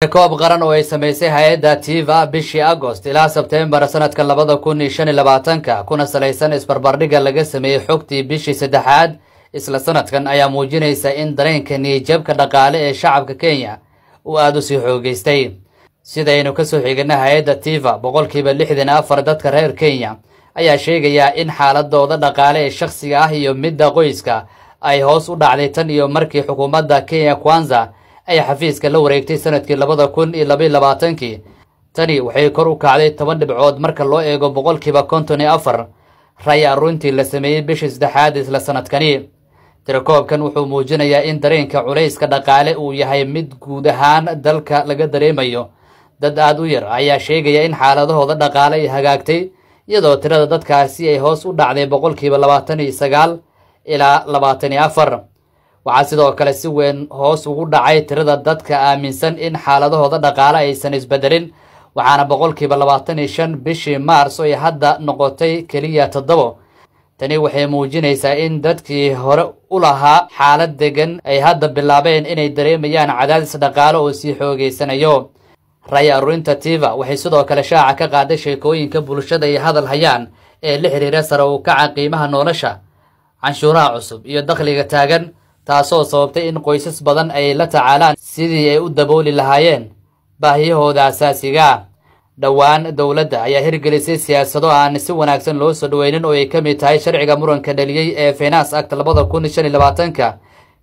koob qaran oo ay samaysay hay'adda TIVA bishii Agost ilaa Sebtembar sanadka 2025 kuna salaysan isbarbardhigga laga sameeyay xogtii bishii saddexaad isla sanadkan ayaa muujinaysa in dareenka niyadjabka dhaqaale ee shacabka Kenya uu aad u sii xoogaystay. sidaynu ka soo xignay hay'adda TIVA 64% dadka reer Kenya ayaa sheegaya in xaaladooda dhaqaale ee shakhsiga ah iyo midda qoyska ay hoos u dhacday tan iyo markii xukuumadda Kenya Kwanza ay xafiiska la wareegtay sanadkii 2022. tani waxay kor u kacday 10 dhibcood marka loo eego 54% ray aruntii la sameeyay bishii saddexaad isla sanadkani. tirakoobkan wuxuu muujinayaa in dareenka culayska dhaqaale uu yahay mid guud ahaan dalka laga dareemayo. dad aad u yar ayaa sheegaya in xaaladahooda dhaqaale ay hagaagtay iyadoo tirada dadkaasi ay hoos u dhacday 29% ilaa 24. waxaa sidoo kale si weyn hoos ugu dhacay tirada dadka aaminsan in xaaladahooda dhaqaale aysan isbedelin, waxaana 25% bishii Maarso ay hadda noqotay kaliya 7. tani waxay muujinaysaa in dadkii hore u lahaa xaalad degan ay hadda bilaabeen inay dareemayaan cadaadis dhaqaale oo sii xoogaysanayo. ray aruurinta TIVA waxay sidoo kale shaaca ka qaaday sheekooyinka bulshada ay hadal hayaan ee la xiriira sare u kaca qiimaha nolosha, canshuuraha cusub iyo dakhliga taagan, taasoo sababtay in qoysas badan ay la tacaalaan sidii ay u dabooli lahaayeen baahiyahooda asaasiga. dhowaan dowladda ayaa hirgelisay siyaasado aan si wanaagsan loo soo dhaweynin oo ay ka mid tahay sharciga muranka dhaliyay ee Finance Act 2025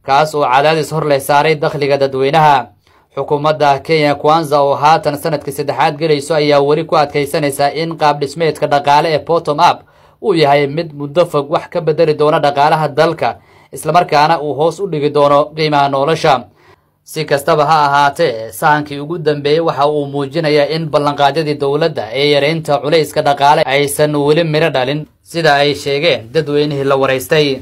kaas oo cadaadis hor leh saaray dakhliga dadweynaha. xukuumadda Kenya Kwanza oo haatan sanadkii saddexaad galayso ayaa weli ku adkaysanaysa in qaab dhismeedka dhaqaale ee bottom up uu yahay mid muddo fog wax ka bedeli doona dhaqaalaha dalka, isla markaana uu hoos u dhigi doono qiimaha nolosha. si kastaba ha ahaatee, sahankii ugu dambeeyay waxa uu muujinayaa in ballanqaadyadii dowladda ee yareynta culayska dhaqaale aysan weli miro dhalin sida ay sheegeen dadweynihii la wareystay.